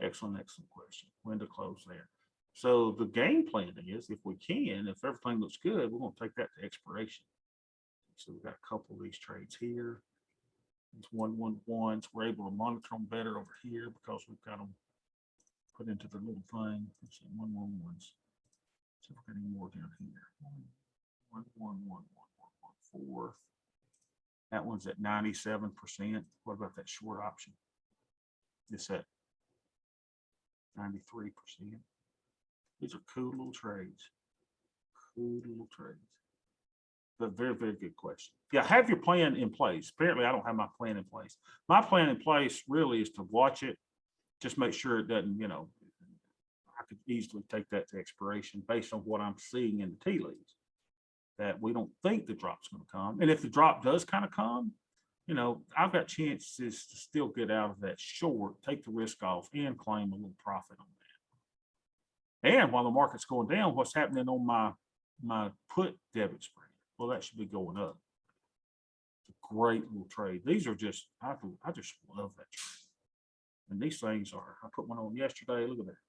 Excellent, excellent question. When to close there. So the game plan is, if we can, if everything looks good, we're going to take that to expiration. So we've got a couple of these trades here. These 1/1/1s. We're able to monitor them better over here because we've got them put into the little thing. Let's see, 1/1/1s. See if we got any more down here. 1/1/1/1/1/4. That one's at 97%. What about that short option? It's at 93%. These are cool little trades. Cool little trades. But very, very good question. Yeah, have your plan in place. Apparently, I don't have my plan in place. My plan in place really is to watch it. Just make sure it doesn't, you know, I could easily take that to expiration based on what I'm seeing in the tea leaves. That we don't think the drop's going to come. And if the drop does kind of come, you know, I've got chances to still get out of that short, take the risk off, and claim a little profit on that. And while the market's going down, what's happening on my put debit spread? Well, that should be going up. It's a great little trade. These are just, I just love that trade. And these things are, I put one on yesterday. Look at that.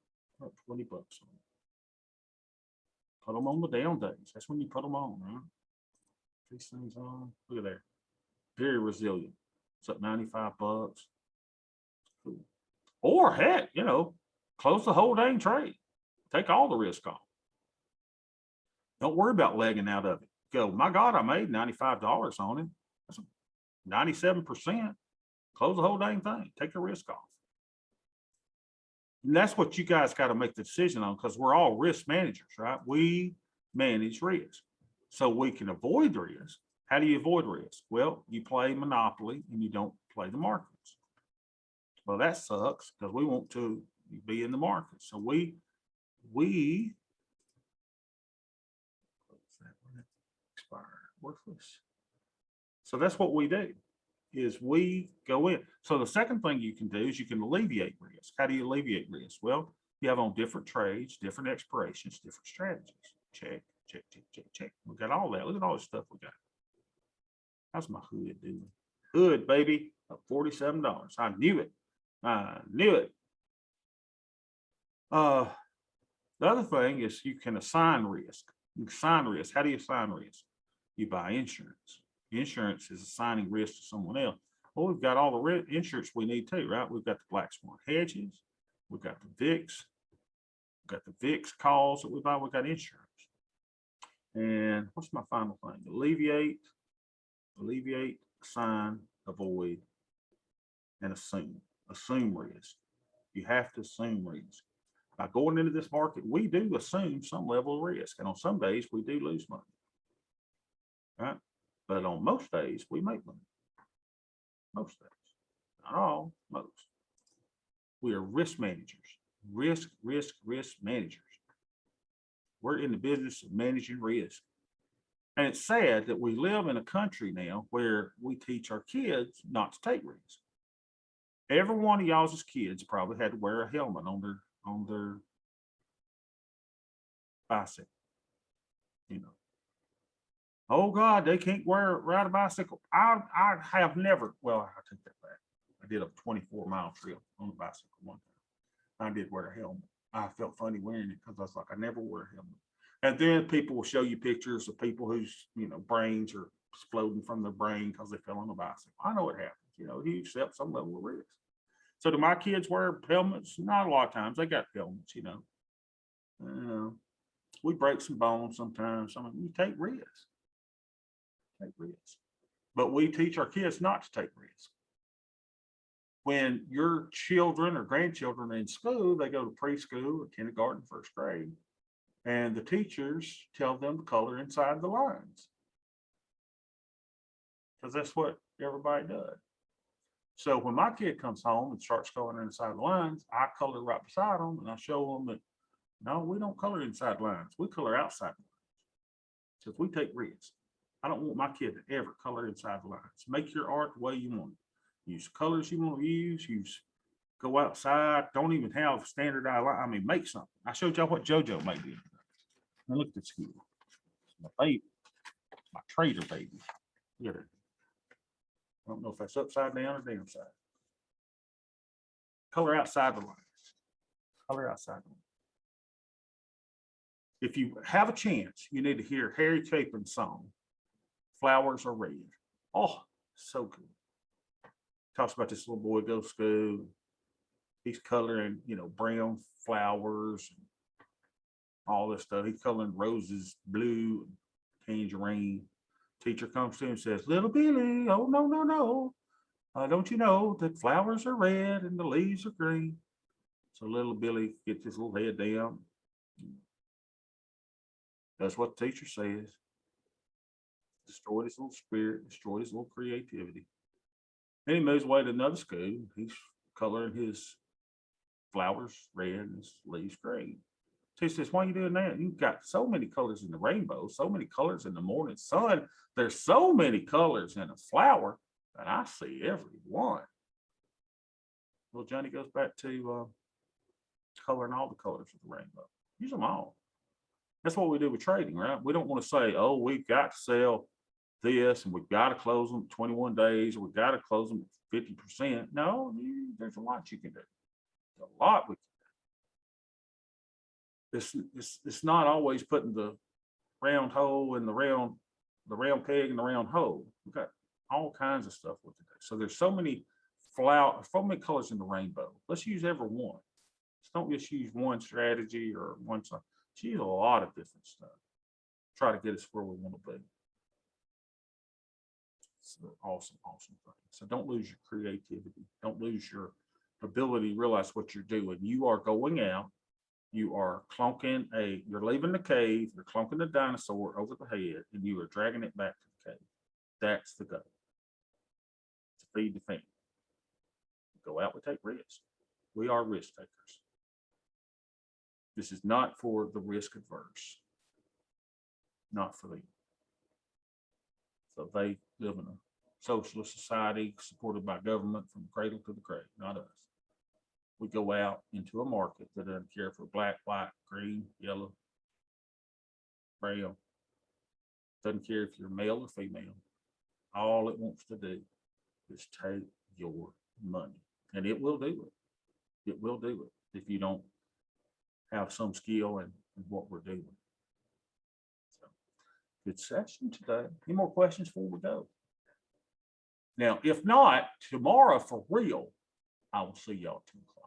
Oh, $20 on it. Put them on the down days. That's when you put them on, right? These things on. Look at there. Very resilient. It's up $95. Cool. Or heck, you know, close the whole dang trade. Take all the risk off. Don't worry about legging out of it. Go, my God, I made $95 on it. That's 97%. Close the whole dang thing. Take the risk off. And that's what you guys got to make the decision on, because we're all risk managers, right? We manage risk. So we can avoid risk. How do you avoid risk? Well, you play Monopoly and you don't play the markets. Well, that sucks because we want to be in the market. So we expired, worthless. So that's what we do, is we go in. So the second thing you can do is you can alleviate risk. How do you alleviate risk? Well, you have on different trades, different expirations, different strategies. Check, check, check, check, check. We got all that. Look at all the stuff we got. How's my hood doing? Hood, baby, up $47. I knew it. I knew it. The other thing is you can assign risk. You can assign risk. How do you assign risk? You buy insurance. Insurance is assigning risk to someone else. Well, we've got all the insurance we need too, right? We've got the Black Swan hedges. We've got the VIX. We've got the VIX calls that we buy. We've got insurance. And what's my final thing? Alleviate, assign, avoid, and assume. Assume risk. You have to assume risk. By going into this market, we do assume some level of risk. And on some days, we do lose money. Right? But on most days, we make money. Most days. Not all, most. We are risk managers. Risk managers. We're in the business of managing risk. And it's sad that we live in a country now where we teach our kids not to take risks. Every one of y'all's kids probably had to wear a helmet on their bicycle. You know. Oh God, they can't ride a bicycle. I have never, well, I take that back. I did a 24-mile trip on a bicycle one time. I did wear a helmet. I felt funny wearing it because I was like, I never wear a helmet. And then people will show you pictures of people whose, brains are exploding from their brain because they fell on a bicycle. I know it happens. You accept some level of risk. So do my kids wear helmets? Not a lot of times. They got helmets, we break some bones sometimes. I mean, you take risks. Take risks. But we teach our kids not to take risks. When your children or grandchildren are in school, they go to preschool or kindergarten, first grade, and the teachers tell them to color inside the lines. Because that's what everybody does. So when my kid comes home and starts coloring inside the lines, I color right beside them and I show them that, no, we don't color inside lines. We color outside lines. So if we take risks, I don't want my kid to ever color inside the lines. Make your art the way you want it. Use colors you want to use. Go outside. Don't even have standardized line. I mean, make something. I showed y'all what JoJo made. Now look at this here. My baby, my trader baby. Look at it. I don't know if that's upside down or downside. Color outside the lines. Color outside the lines. If you have a chance, you need to hear Harry Chapin's song, Flowers Are Red. Oh, so good. Talks about this little boy goes to school. He's coloring, brown flowers and all this stuff. He's coloring roses blue, tangerine. Teacher comes to him and says, little Billy, oh, no. Don't you know that flowers are red and the leaves are green? So little Billy gets his little head down. That's what the teacher says. Destroyed his little spirit, destroyed his little creativity. And he moves away to another school. He's coloring his flowers red and his leaves green. So he says, why are you doing that? You've got so many colors in the rainbow, so many colors in the morning sun. There's so many colors in a flower, and I see every one. Well, Johnny goes back to coloring all the colors of the rainbow. Use them all. That's what we do with trading, right? We don't want to say, oh, we've got to sell this and we've got to close them 21 days or we've got to close them 50%. No, there's a lot you can do. There's a lot we can do. It's not always putting the round hole in the round peg in the round hole. We've got all kinds of stuff with it. So there's so many colors in the rainbow. Let's use every one. Just don't just use one strategy or one side. Use a lot of different stuff. Try to get us where we want to be. It's an awesome thing. So don't lose your creativity. Don't lose your ability to realize what you're doing. You are going out. You are you're leaving the cave. You're clunking the dinosaur over the head and you are dragging it back to the cave. That's the goal. To feed the family. Go out, we take risks. We are risk takers. This is not for the risk adverse. Not for them. So they live in a socialist society supported by government from cradle to the grave, not us. We go out into a market that doesn't care for black, white, green, yellow, brown. Doesn't care if you're male or female. All it wants to do is take your money. And it will do it. It will do it if you don't have some skill in what we're doing. So, good session today. Any more questions before we go? Now, if not, tomorrow for real, I will see y'all at 2 o'clock.